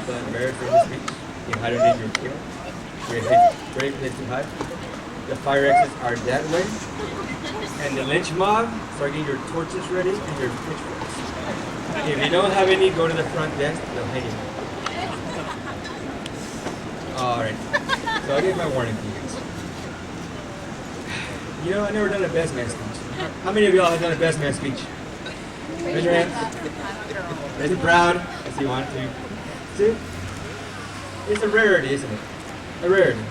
the barracks for this speech. You hide your kill. Brave place to hide. The fire exits are that way. And the lynch mob start getting your torches ready and your pitchforks. If you don't have any, go to the front desk. They'll hang you. Alright. So I'll give my warning to you guys. You know, I've never done a best man speech. How many of y'all have done a best man speech? Raise your hands. Raise it proud, as you want to. See? It's a rarity, isn't it? A rarity.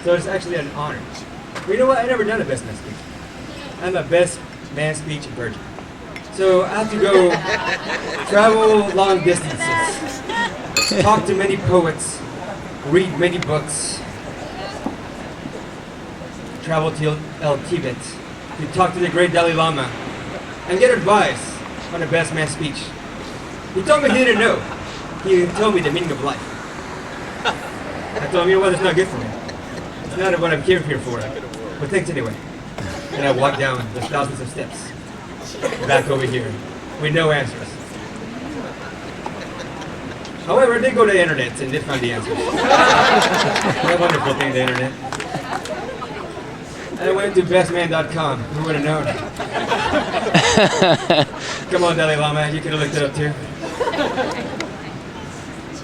So it's actually an honor. But you know what? I've never done a best man speech. I'm a best man speech virgin. So I have to go travel long distances, talk to many poets, read many books, travel to Tibet, to talk to the great Dalai Lama, and get advice on a best man speech. He told me he didn't know. He told me the meaning of life. I told him, you know what, it's not good for me. It's not what I'm here for. But thanks anyway. And I walked down the thousands of steps back over here with no answers. However, I did go to the internet and did find the answers. What a wonderful thing, the internet. I went to bestman.com. Who would have known? Come on, Dalai Lama, you could have looked it up too.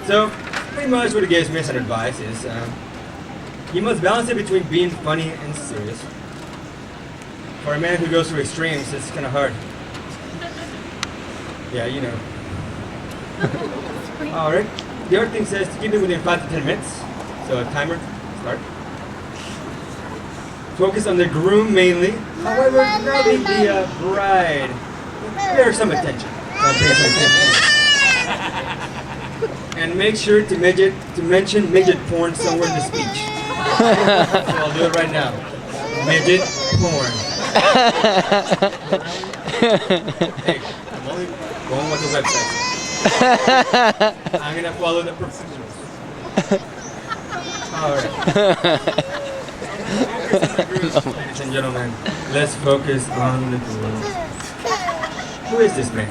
So, pretty much what he gives me as an advice is, you must balance it between being funny and serious. For a man who goes through extremes, it's kind of hard. Yeah, you know. Alright, the other thing says to keep it within 5 to 10 minutes. So a timer, start. Focus on the groom mainly. However, grabbing the bride. Bear some attention. And make sure to mention midget porn somewhere in the speech. So I'll do it right now. Midget porn. Hey, I'm only going with the website. I'm gonna follow the procedures. Alright. Ladies and gentlemen, let's focus on the groom. Who is this man?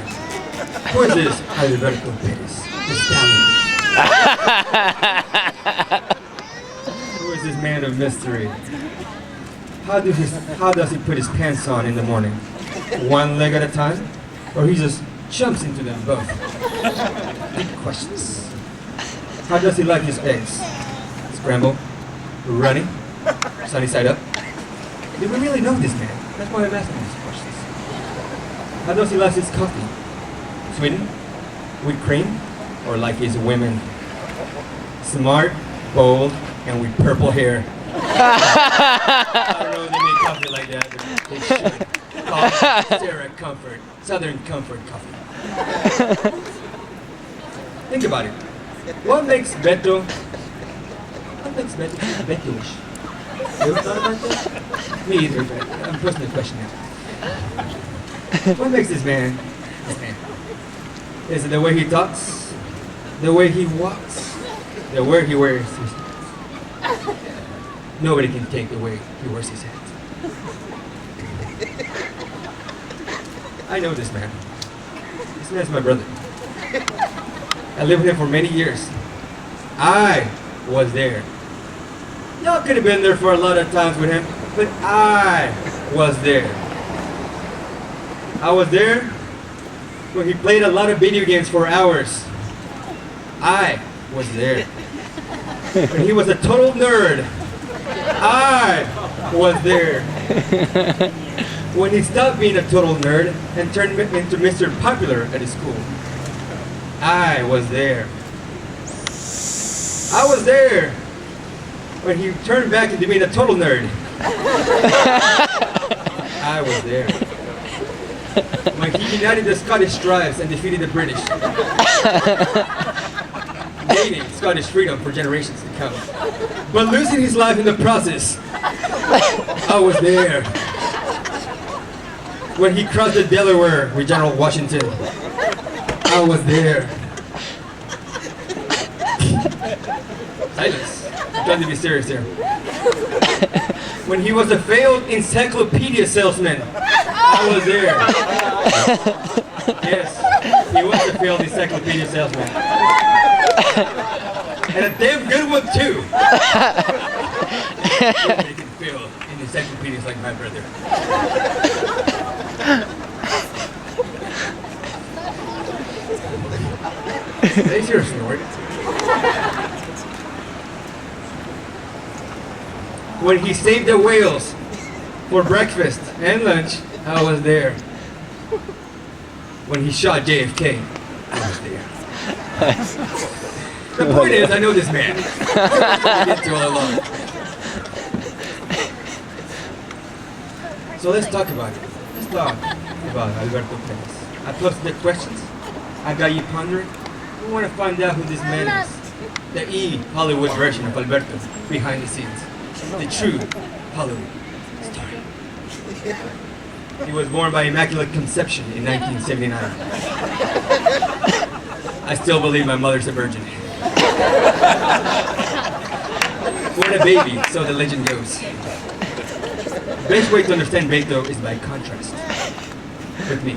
Who is this Alberto Perez, the stallion? Who is this man of mystery? How does he put his pants on in the morning? One leg at a time? Or he just jumps into them both? Big questions. How does he like his eggs? Scrambled? Runny? Sunny side up? Do we really know this man? That's why I'm asking these questions. How does he like his coffee? Sweetened? With cream? Or like his women? Smart, bold, and with purple hair. I don't know if they make coffee like that, but they should. Coffee, Sarah Comfort, Southern Comfort coffee. Think about it. What makes Beto Beto-ish? You ever thought about that? Me either, but I'm personally questioning it. What makes this man? Is it the way he talks? The way he walks? The way he wears his clothes? Nobody can take the way he wears his hat. I know this man. This man's my brother. I lived with him for many years. I was there. Y'all could have been there for a lot of times with him, but I was there. I was there when he played a lot of video games for hours. I was there. When he was a total nerd. I was there. When he stopped being a total nerd and turned into Mr. Popular at his school. I was there. I was there when he turned back into being a total nerd. I was there. When he united the Scottish tribes and defeated the British. Gaining Scottish freedom for generations to come. But losing his life in the process. I was there. When he crossed the Delaware with General Washington. I was there. Silence. I'm trying to be serious here. When he was a failed encyclopedia salesman. I was there. Yes, he was a failed encyclopedia salesman. And a damn good one too. They can feel in encyclopedias like my brother. Did you hear a snort? When he saved the whales for breakfast and lunch, I was there. When he shot JFK, I was there. The point is, I know this man. I get to all along. So let's talk about it. Let's talk about Alberto Perez. I posted the questions. I got you pondering. We want to find out who this man is. The Hollywood version of Alberto, behind the scenes. The true Hollywood star. He was born by Immaculate Conception in 1979. I still believe my mother's a virgin. Born a baby, so the legend goes. The best way to understand Beto is by contrast with me.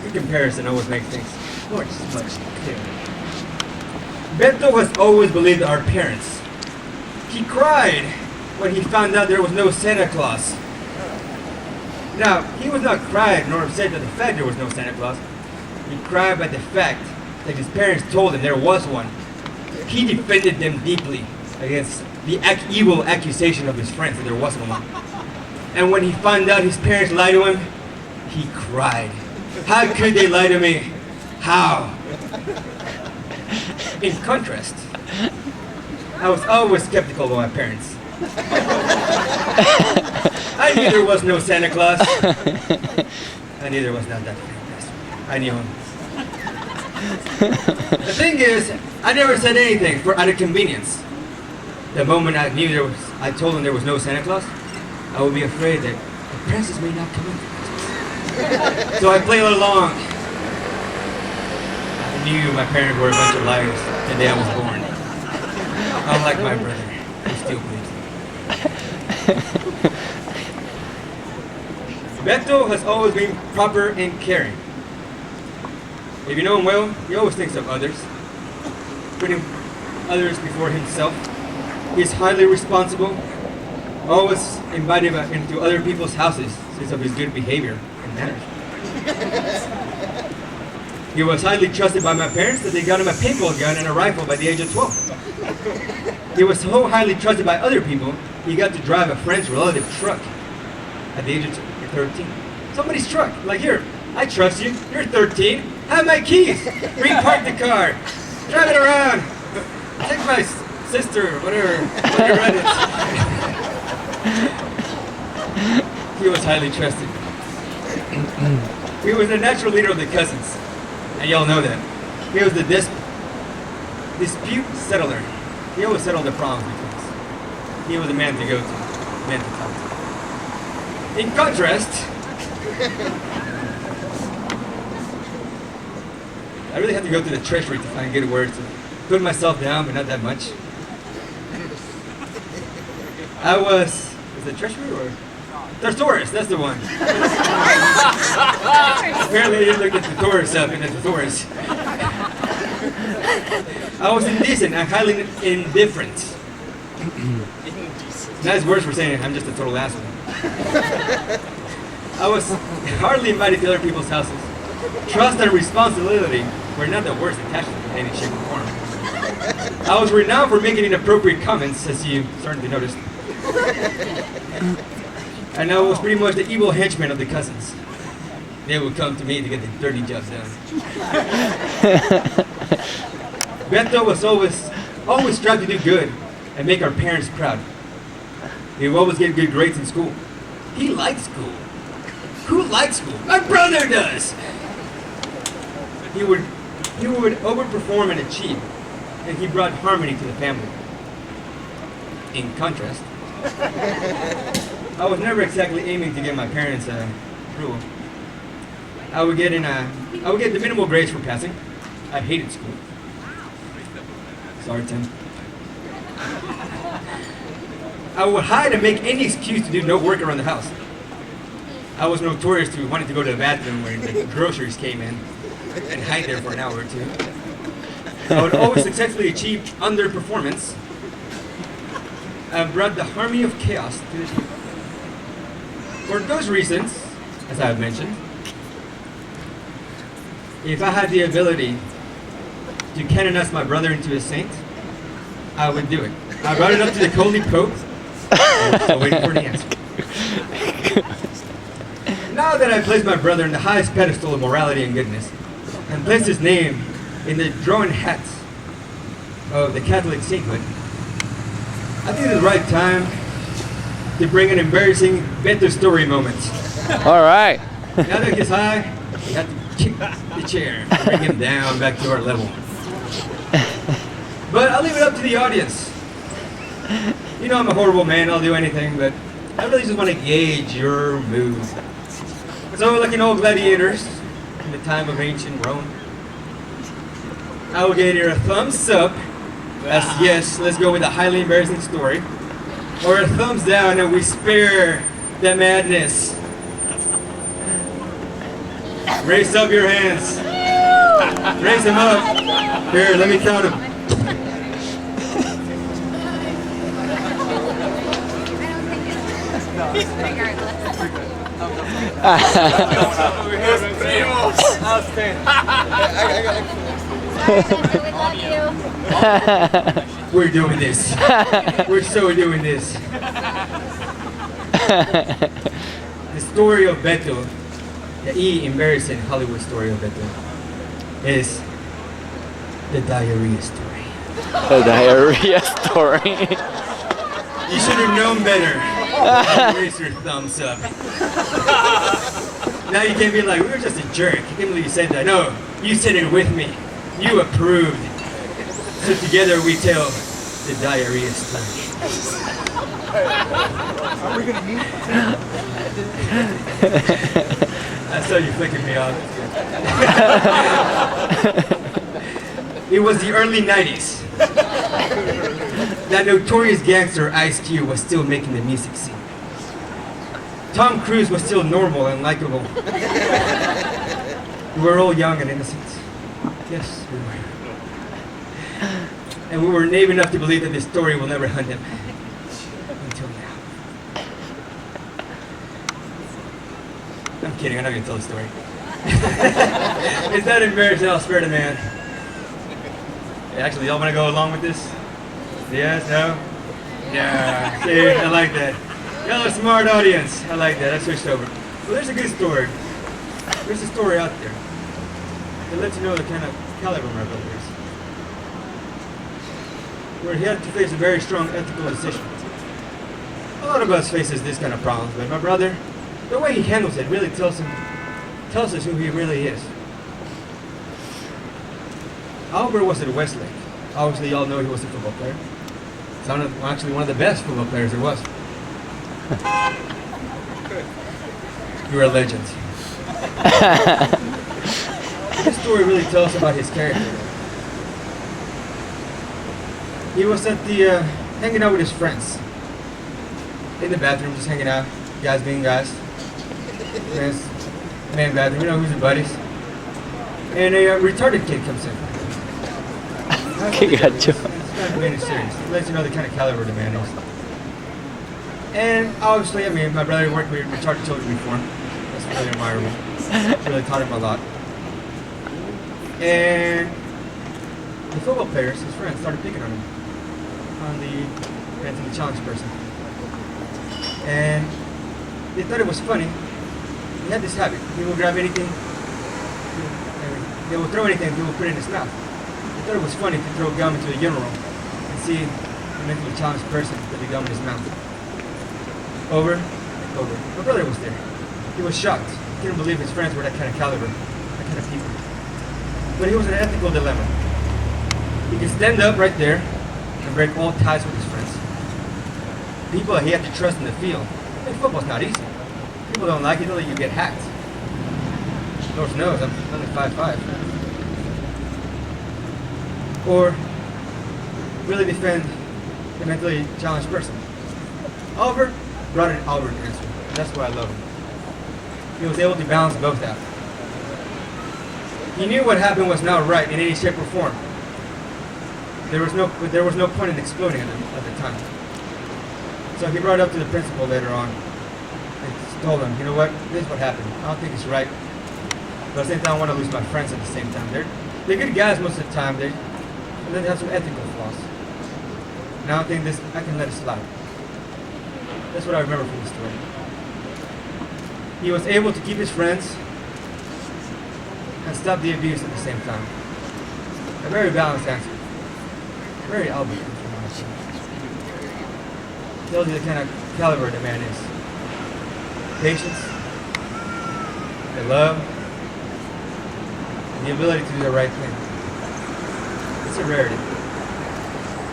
Good comparison always makes things much clearer. Beto has always believed our parents. He cried when he found out there was no Santa Claus. Now, he was not crying nor upset at the fact there was no Santa Claus. He cried by the fact that his parents told him there was one. He defended them deeply against the evil accusation of his friends that there wasn't one. And when he found out his parents lied to him, he cried. How could they lie to me? How? In contrast, I was always skeptical of my parents. I knew there was no Santa Claus. I knew there was not that fantastic. I knew him. The thing is, I never said anything out of convenience. The moment I told him there was no Santa Claus, I would be afraid that the princess may not come in for Christmas. So I played along. I knew my parents were a bunch of liars the day I was born. Unlike my brother, who still believes me. Beto has always been proper and caring. If you know him well, he always thinks of others, putting others before himself. He is highly responsible, always invited into other people's houses since of his good behavior and manners. He was highly trusted by my parents that they got him a paintball gun and a rifle by the age of 12. He was so highly trusted by other people, he got to drive a friend's relative truck at the age of 13. Somebody's truck, like here, I trust you, you're 13, have my keys, repark the car, drive it around, take my sister, whatever, when you're ready. He was highly trusted. He was the natural leader of the cousins, and y'all know that. He was the dispute settler. He always settled the problems between us. He was the man to go to, man to talk to. In contrast, I really had to go to the treasury to find good words to put myself down, but not that much. I was the treasury or? Thesaurus, that's the one. Apparently I didn't look at the thesaurus up in the thesaurus. I was indecent and highly indifferent. Nice words for saying I'm just a total asshole. I was hardly invited to other people's houses. Trust and responsibility were not the worst attachments in any shape or form. I was renowned for making inappropriate comments, as you started to notice. And I was pretty much the evil henchman of the cousins. They would come to me to get the dirty jobs done. Beto was always strive to do good and make our parents proud. He would always get good grades in school. He liked school. Who likes school? My brother does! He would overperform and achieve, and he brought harmony to the family. In contrast, I was never exactly aiming to get my parents' approval. I would get the minimal grades for passing. I hated school. Sorry, Tim. I would hide and make any excuse to do no work around the house. I was notorious to wanting to go to the bathroom when the groceries came in and hide there for an hour or two. I would always successfully achieve underperformance and brought the harmony of chaos to the team. For those reasons, as I have mentioned, if I had the ability to canonize my brother into a saint, I would do it. I brought it up to the Holy Pope. I'm still waiting for the answer. Now that I placed my brother in the highest pedestal of morality and goodness, and placed his name in the drawing hat of the Catholic sainthood, I think it's the right time to bring an embarrassing Beto story moment. All right. Now that he's high, we have to kick the chair and bring him down back to our level. But I'll leave it up to the audience. You know I'm a horrible man, I'll do anything, but I really just want to gauge your mood. So like in old gladiators, in the time of ancient Rome, I will give you a thumbs up, as yes, let's go with a highly embarrassing story, or a thumbs down and we spare the madness. Raise up your hands. Raise them up. Here, let me count them. We're doing this. We're so doing this. The story of Beto, the embarrassing Hollywood story of Beto, is the diarrhea story. The diarrhea story. You should have known better. Raise your thumbs up. Now you can't be like, we were just a jerk. I can't believe you said that. No, you said it with me. You approved. So together we tell the diarrhea story. Are we gonna meet? I saw you flicking me off. It was the early 90s. That notorious gangster Ice Cube was still making the music scene. Tom Cruise was still normal and likable. We were all young and innocent. Yes, we were. And we were naive enough to believe that this story will never hunt him. Until now. I'm kidding, I'm not going to tell the story. It's not embarrassing, I'll spare the man. Actually, y'all want to go along with this? Yes, no? Yeah, see, I like that. Y'all are a smart audience. I like that, I switched over. Well, there's a good story. There's a story out there that lets you know the kind of caliber my brother is. Where he had to face a very strong ethical decision. A lot of us faces this kind of problems, but my brother, the way he handles it really tells us who he really is. Albert was at Westlake. Obviously, y'all know he was a football player. Actually, one of the best football players there was. You're a legend. This story really tells about his character. He was at the hanging out with his friends in the bathroom, just hanging out, guys being guys. Friends, man, bathroom. You know who's the buddies? And a retarded kid comes in. Gotcha. It's not really serious. It lets you know the kind of caliber the man is. And obviously, I mean, my brother worked with retarded children before. That's really admirable. Really taught him a lot. And the football players, his friends, started picking on him, on the Anthony Challenge person. And they thought it was funny. He had this habit. He will grab anything, they will throw anything, he will put it in his mouth. They thought it was funny to throw gum into a urinal and see the mentally challenged person with the gum in his mouth. Over. My brother was there. He was shocked. He couldn't believe his friends were that kind of caliber, that kind of people. But he was in an ethical dilemma. He could stand up right there and break all ties with his friends. People that he had to trust in the field. And football's not easy. People don't like it until you get hacked. Lord knows, I'm only 5'5". Or really defend the mentally challenged person. Albert brought an Albert answer. That's why I love him. He was able to balance both out. He knew what happened was not right in any shape or form. There was no point in exploding at the time. So he brought it up to the principal later on and told him, you know what, this is what happened. I don't think it's right. But at the same time, I don't want to lose my friends at the same time. They're good guys most of the time. And then they have some ethical flaws. And I don't think I can let it slide. That's what I remember from the story. He was able to keep his friends and stop the abuse at the same time. A very balanced answer. Very Albert. Tells you the kind of caliber the man is. Patience, the love, and the ability to do the right thing. It's a rarity.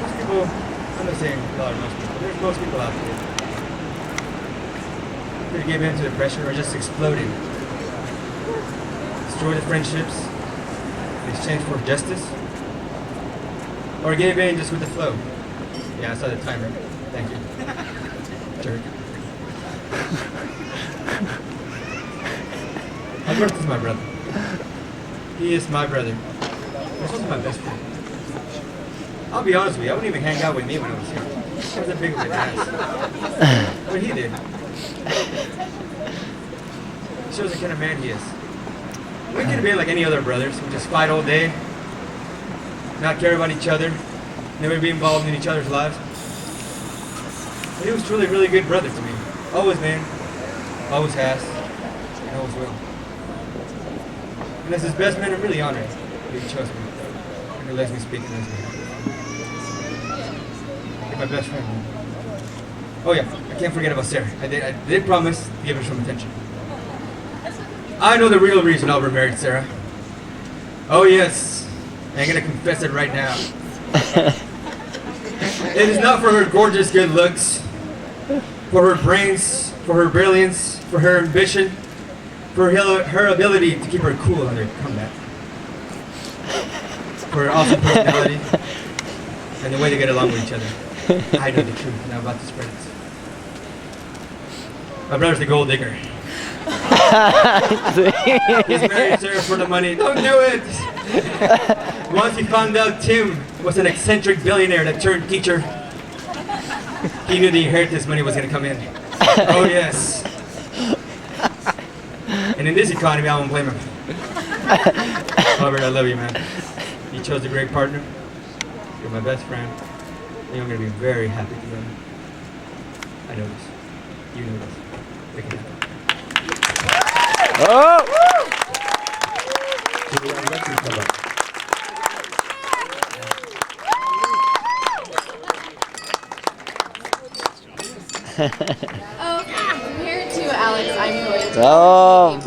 Most people, I'm not saying a lot of most people, there's most people out there that give in to the pressure or just exploding. Destroy the friendships in exchange for justice, or gave in just with the flow. Yeah, I saw the timer. Thank you. Jerk. Albert is my brother. He is my brother. He's also my best friend. I'll be honest with you, I wouldn't even hang out with me when I was here. I wasn't big of an ass. But he did. It shows the kind of man he is. We could have been like any other brothers. We just fight all day, not care about each other, never be involved in each other's lives. But he was truly a really good brother to me. Always been, always has, and always will. And as his best man, I'm really honored that he chose me and he lets me speak in his behalf. You're my best friend. Man. Oh yeah, I can't forget about Sarah. I did promise to give her some attention. I know the real reason Albert married Sarah. Oh yes, I'm gonna confess it right now. It is not for her gorgeous good looks, for her brains, for her brilliance, for her ambition, for her ability to keep her cool under combat, for her awesome personality, and the way they get along with each other. I know the truth, and I'm about to spread it. My brother's the gold digger. He's married Sarah for the money. Don't do it! Once he found out Tim was an eccentric billionaire that turned teacher, he knew the inheritance money was going to come in. Oh yes. And in this economy, I won't blame him. Albert, I love you, man. You chose a great partner. You're my best friend. And you're going to be very happy together. I know this. You know this. We can happen. Oh! Okay, compared to Alex, I'm going to Oh.